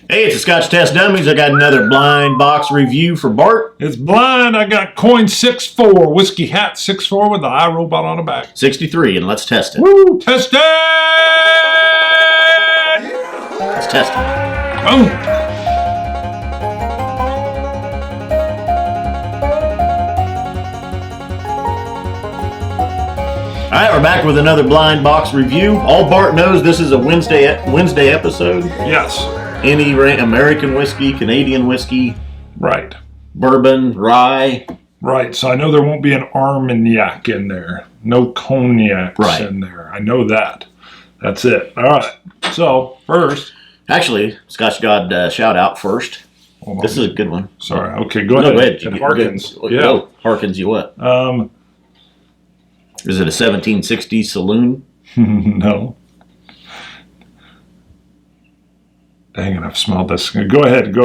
Hey, it's a Scotch Test Dummies. I got another blind box review for Bart. It's blind. I got coin 6-4, whiskey hat 6-4 with the iRobot on the back. 63, and let's test it. Woo! Test it! Let's test it. Boom! All right, we're back with another blind box review. All Bart knows, this is a Wednesday episode. Yes. Any American whiskey, Canadian whiskey, Right. bourbon, rye. Right. So I know there won't be an Armagnac in there. No cognacs in there. I know that. That's it. All right. So, first. Actually, Scotch God shout out first. This is a good one. Sorry. Okay, go ahead. Go ahead. It harkens. Yeah. Go. Harkens you what? Is it a 1760s saloon? No. Dang it, I've smelled this. Go ahead.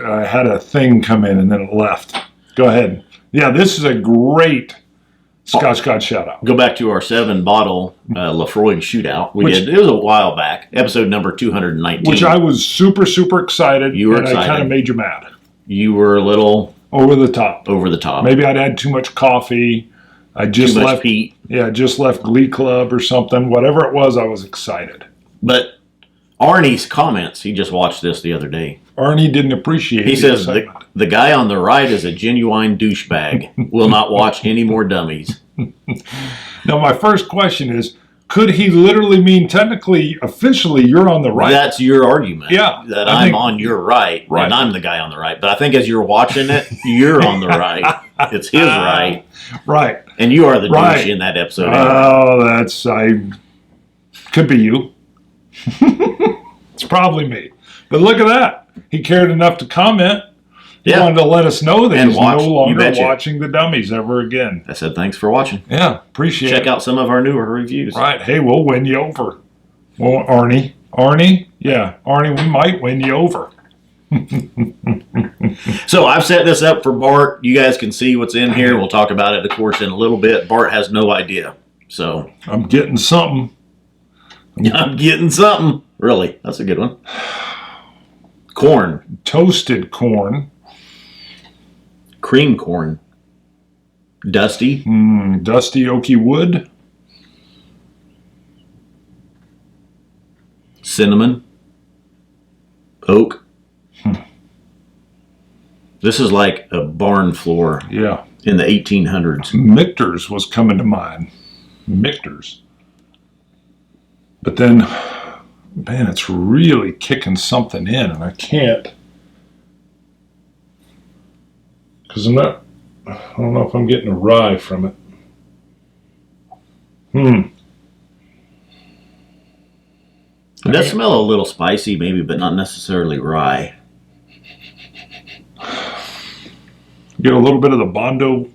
I had a thing come in and then it left. Go ahead. Yeah, this is a great Scotch God shout out. Go back to our 7-bottle Lafroig shootout. It was a while back. Episode number 219. Which I was super, super excited. You were excited. I kind of made you mad. You were a little... Over the top. Maybe I'd had too much coffee. I just too much left Pete. Yeah, just left Glee Club or something. Whatever it was, I was excited. But Arnie's comments, he just watched this the other day. Arnie didn't appreciate it. He says, the guy on the right is a genuine douchebag. Will not watch any more Dummies. Now, my first question is, could he literally mean technically, officially, you're on the right? That's your argument. Yeah. That I'm on your right, and I'm the guy on the right. But I think as you're watching it, you're on the right. It's his right. Right. And you are the douche in that episode. Oh, could be you. It's probably me. But look at that. He cared enough to comment. He wanted to let us know that he's no longer watching the Dummies ever again. I said, thanks for watching. Yeah, appreciate it. Check out some of our newer reviews. Right. Hey, we'll win you over. Well, Arnie? Yeah, Arnie, we might win you over. So I've set this up for Bart. You guys can see what's in here. We'll talk about it, of course, in a little bit. Bart has no idea. So I'm getting something. I'm getting something. Really, that's a good one. Corn. Toasted corn. Cream corn. Dusty. Dusty oaky wood. Cinnamon. Oak. This is like a barn floor. Yeah. In the 1800s. Michter's was coming to mind. Michter's. But then, man, it's really kicking something in, and I can't. Because I don't know if I'm getting a rye from it. It does smell a little spicy, maybe, but not necessarily rye. Get a little bit of the Bondo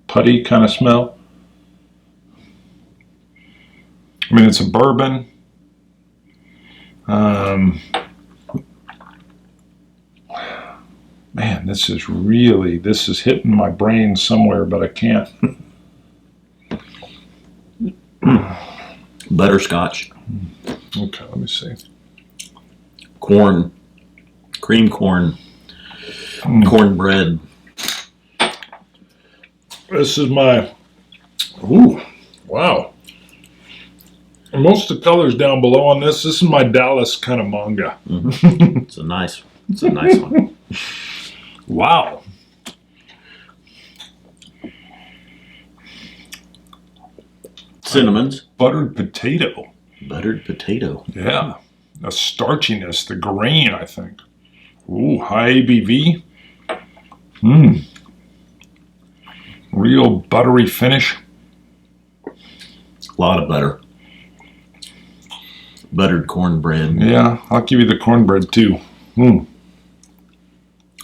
putty kind of smell. I mean, it's a bourbon. Man, this is hitting my brain somewhere, but I can't. Butterscotch. Okay, let me see. Corn. Cream corn. Cornbread. This is my... Ooh, wow. Most of the colors down below on this is my Dallas kind of manga. It's a nice one. Wow. Cinnamons. Buttered potato. Buttered potato. Yeah. The starchiness, the grain, I think. Ooh, high ABV. Real buttery finish. A lot of butter. Buttered cornbread. Yeah, I'll give you the cornbread too.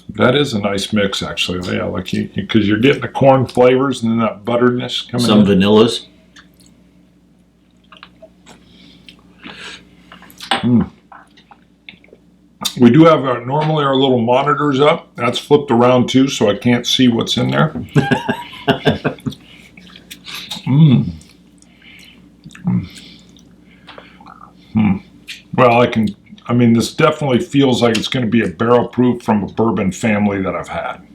That is a nice mix, actually. Yeah, like because you're getting the corn flavors and then that butteredness coming Some vanillas. We do have normally our little monitors up. That's flipped around too, so I can't see what's in there. Well, I mean, this definitely feels like it's going to be a barrel proof from a bourbon family that I've had.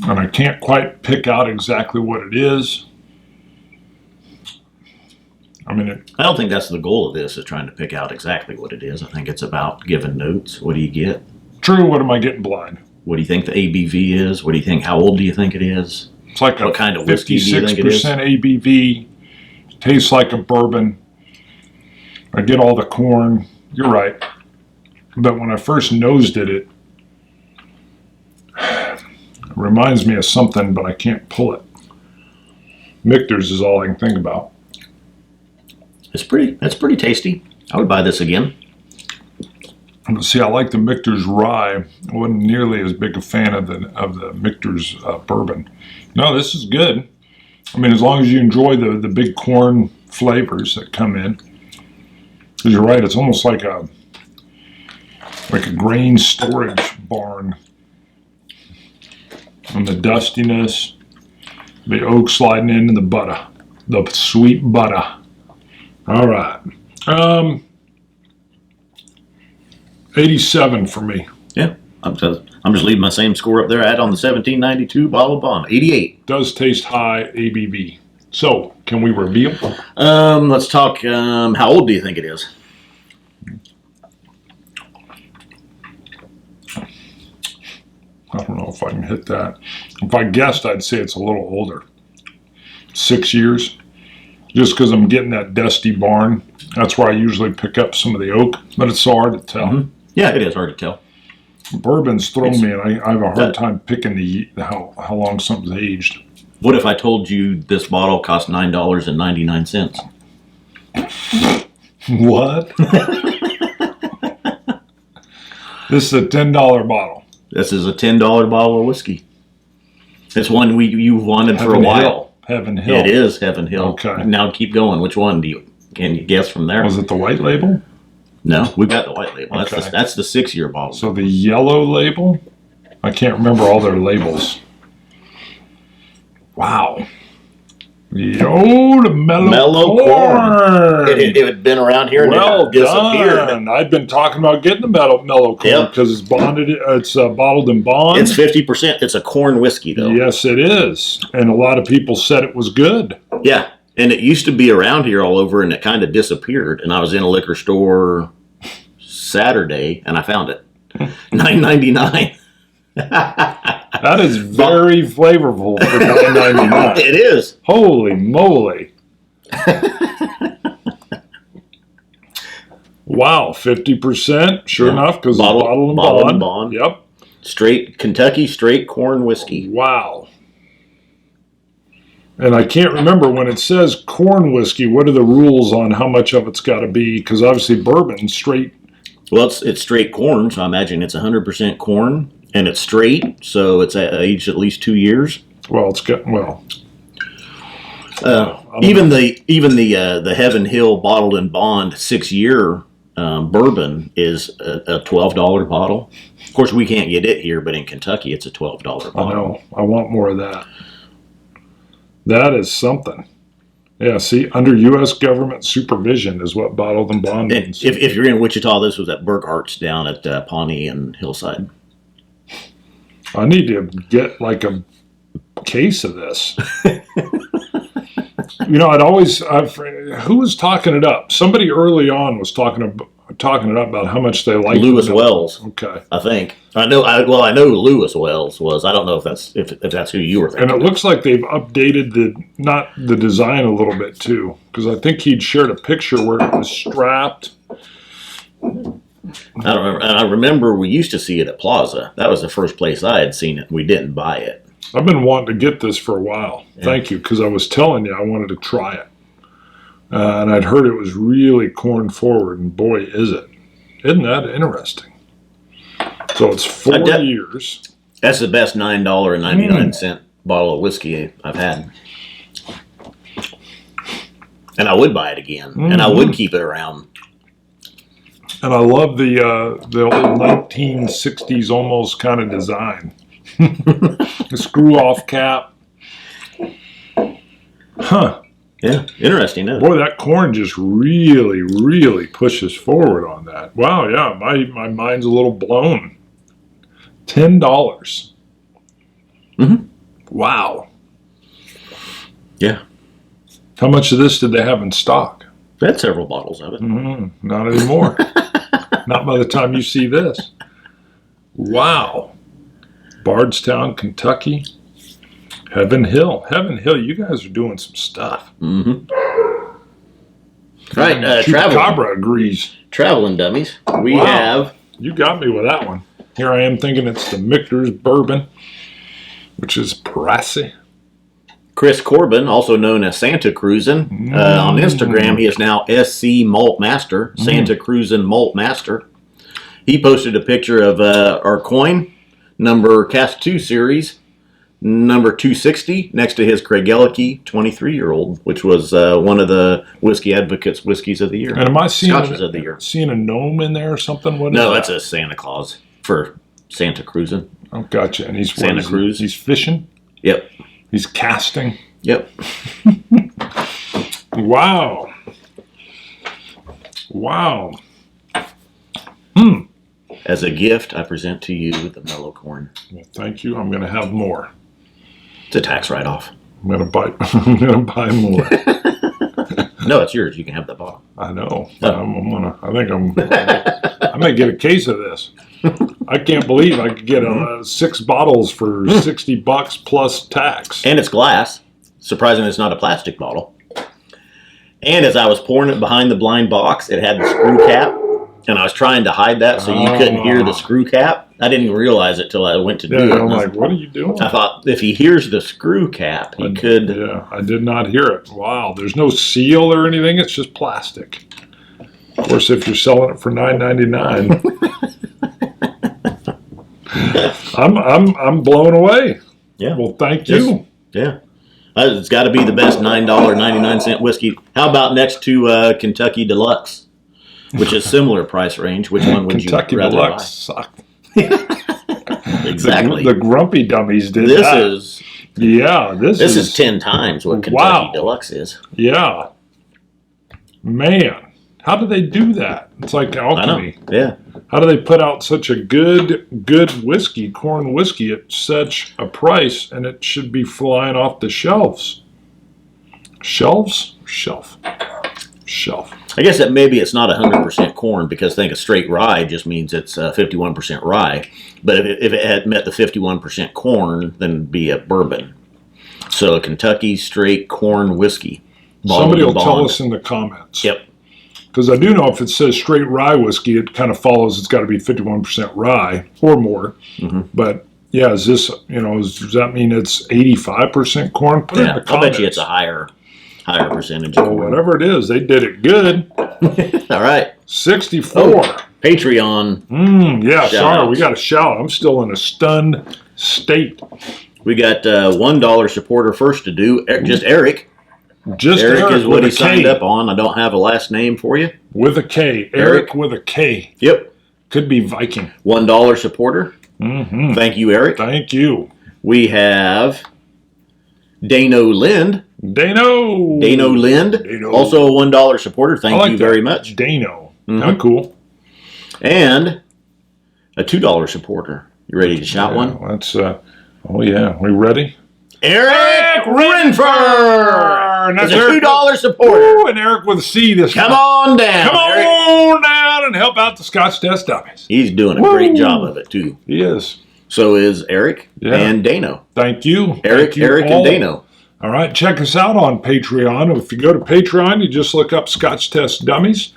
And I can't quite pick out exactly what it is. I mean, I don't think that's the goal of this, is trying to pick out exactly what it is. I think it's about giving notes. What do you get? True, what am I getting blind? What do you think the ABV is? What do you think? How old do you think it is? It's like what kind of whiskey do you think it is? 56% ABV. Tastes like a bourbon. I get all the corn. You're right. But when I first nosed it reminds me of something, but I can't pull it. Michter's is all I can think about. That's pretty tasty. I would buy this again. See, I like the Michter's rye. I wasn't nearly as big a fan of the Michter's bourbon. No, this is good. I mean, as long as you enjoy the big corn flavors that come in. Because you're right, it's almost like a grain storage barn. And the dustiness, the oak sliding in, and the butter, the sweet butter. All right. 87 for me. Yeah, I'm just leaving my same score up there. I had on the 1792 bottle of Bond. 88. Does taste high ABV. So, can we reveal? Let's talk. How old do you think it is? I don't know if I can hit that. If I guessed, I'd say it's a little older. 6 years. Just because I'm getting that dusty barn. That's where I usually pick up some of the oak, but it's so hard to tell. Mm-hmm. Yeah, it is hard to tell. Bourbons throw me, and I have a hard time picking how long something's aged. What if I told you this bottle cost $9.99? What? This is a $10 bottle. This is a $10 bottle of whiskey. It's one you wanted for a while. Heaven Hill. It is Heaven Hill. Okay. Now keep going. Which one can you guess from there? Was it the white label? No, we've got the white label. Okay. That's the 6-year bottle. So the yellow label? I can't remember all their labels. Wow. Yo, the mellow corn. It had been around here and well it disappeared. Done. I've been talking about getting the mellow corn because it's bonded. It's bottled in bond. It's 50%. It's a corn whiskey, though. Yes, it is. And a lot of people said it was good. Yeah, and it used to be around here all over, and it kind of disappeared. And I was in a liquor store Saturday, and I found it. $9.99. That is very flavorful for $9.99. It is. Holy moly. Wow, 50%. Sure enough, because it's bottled in bond. Yep. Straight Kentucky straight corn whiskey. Wow. And I can't remember when it says corn whiskey, what are the rules on how much of it's got to be? Because obviously bourbon, straight. Well, it's straight corn, so I imagine it's 100% corn. And it's straight, so it's aged at least 2 years. Well, it's got even the Heaven Hill bottled in bond 6-year bourbon is a $12 bottle. Of course, we can't get it here, but in Kentucky, it's a $12 bottle. I know. I want more of that. That is something. Yeah, see, under U.S. government supervision is what bottled in bond means. If you're in Wichita, this was at Burkhart's down at Pawnee and Hillside. I need to get like a case of this. You know, who was talking it up? Somebody early on was talking it up about how much they liked Lewis Wells. Okay, I think I know who Lewis Wells was. I don't know if that's who you were thinking. And it looks like they've updated the design a little bit too, because I think he'd shared a picture where it was strapped. I don't remember. And I remember we used to see it at Plaza. That was the first place I had seen it. We didn't buy it. I've been wanting to get this for a while. Yeah. Thank you, because I was telling you I wanted to try it. And I'd heard it was really corn forward, and boy, is it. Isn't that interesting? So it's 4 years. That's the best $9.99 bottle of whiskey I've had. And I would buy it again. And I would keep it around. And I love the old 1960s almost kind of design. The screw-off cap. Huh. Yeah, interesting. Isn't it? Boy, that corn just really, really pushes forward on that. Wow, yeah, my mind's a little blown. $10. Mm-hmm. Wow. Yeah. How much of this did they have in stock? They had several bottles of it. Not anymore. Not by the time you see this. Wow. Bardstown, Kentucky. Heaven Hill. Heaven Hill, you guys are doing some stuff. Mm-hmm. Right, Chupacabra agrees. Traveling Dummies. We have... You got me with that one. Here I am thinking it's the Michter's Bourbon, which is brassy. Chris Corbin, also known as Santa Cruzin. On Instagram, he is now SC Malt Master, Santa Cruzin Malt Master. He posted a picture of our coin, number Cast 2 series, number 260, next to his Craig Ellicky 23-year-old, which was one of the Whiskey Advocates Whiskeys of the Year. And am I seeing Scotches of the Year. Seeing a gnome in there or something? What is No, that? that's a Santa Claus for Santa Cruzin. Oh, gotcha. And he's Santa Cruz. He's fishing? Yep. He's casting? Yep. Wow. Wow. As a gift, I present to you the Mellow corn. Well, thank you. I'm going to have more. It's a tax write-off. I'm going to buy. I'm going to buy more. No, it's yours. You can have that bottle. I know. I think I may get a case of this. I can't believe I could get 6 bottles for $60 plus tax. And it's glass. Surprisingly, it's not a plastic bottle. And as I was pouring it behind the blind box, it had the screw cap. And I was trying to hide that so you couldn't hear the screw cap. I didn't even realize it till I went to do it. I'm like, what are you doing? I thought if he hears the screw cap, he could. Yeah, I did not hear it. Wow, there's no seal or anything. It's just plastic. Of course, if you're selling it for $9.99, I'm blown away. Yeah. Well, thank you. Yeah. It's got to be the best $9.99 whiskey. How about next to Kentucky Deluxe, which is similar price range? Which one would Kentucky you rather Deluxe buy? sucked. Exactly. The Grumpy Dummies did This that. is This is 10 times what Kentucky Deluxe is. Yeah. Man, how do they do that? It's like alchemy. I know. Yeah. How do they put out such a good whiskey, corn whiskey, at such a price, and it should be flying off the shelves? Shelves? Shelf. I guess that maybe it's not 100% corn, because think a straight rye just means it's 51% rye. But if it had met the 51% corn, then it'd be a bourbon. So a Kentucky straight corn whiskey. Somebody will tell us in the comments. Yep. Because I do know if it says straight rye whiskey, it kind of follows it's got to be 51% rye or more. Mm-hmm. But yeah, is this, does that mean it's 85% corn? Put it in the comments. I'll bet you it's a higher percentage. Well, whatever it is, they did it good. All right. 64. Oh, Patreon. Yeah, sorry, we got a shout. I'm still in a stunned state. We got $1 supporter first to do. Just Eric. Just Eric is what he signed up on. I don't have a last name for you. With a K. Eric with a K. Yep. Could be Viking. $1 supporter. Mm-hmm. Thank you, Eric. Thank you. We have Dano Lind. Dano Lind. Also a $1 supporter. Thank you very much. Dano. Mm-hmm. Kind of cool. And a $2 supporter. You ready to shout one? That's we ready? Eric Renford! That's a $2 supporter. Ooh, and Eric with a C this time. Come on down. Come on down and help out the Scotch Test Dummies. He's doing a great job of it, too. He is. So is Eric and Dano. Thank you. Eric and Dano. All right, check us out on Patreon. If you go to Patreon, you just look up Scotch Test Dummies.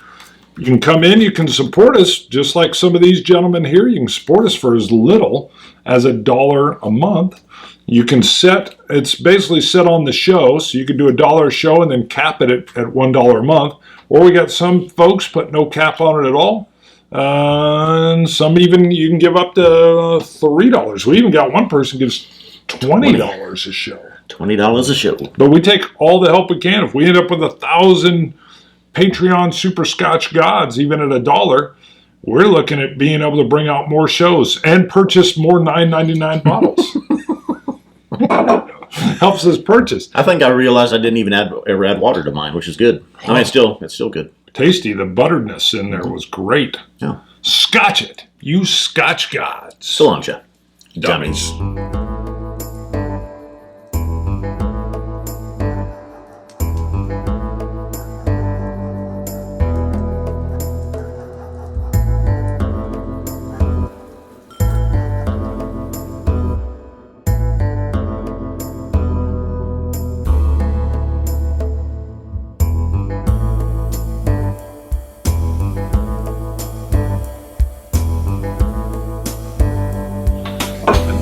You can come in, you can support us, just like some of these gentlemen here. You can support us for as little as $1 a month. You can it's basically set on the show, so you can do $1 a show and then cap it at $1 a month. Or we got some folks put no cap on it at all. And some even you can give up to $3. We even got one person gives $20 a show. $20 a show. But we take all the help we can. If we end up with 1,000 Patreon Super Scotch Gods, even at $1, we're looking at being able to bring out more shows and purchase more $9.99 bottles. helps us purchase. I think I realized I didn't even ever add water to mine, which is good. I mean, it's still good. Tasty. The butterness in there was great. Yeah. Scotch It. You Scotch gods. So long, Chef. Dummies.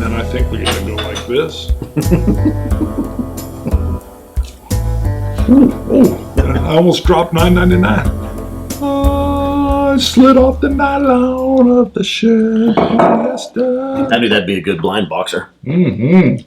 I think we're gonna go like this. I almost dropped $9.99. Oh, I slid off the nylon of the shirt. I knew that'd be a good blind boxer. Mm-hmm.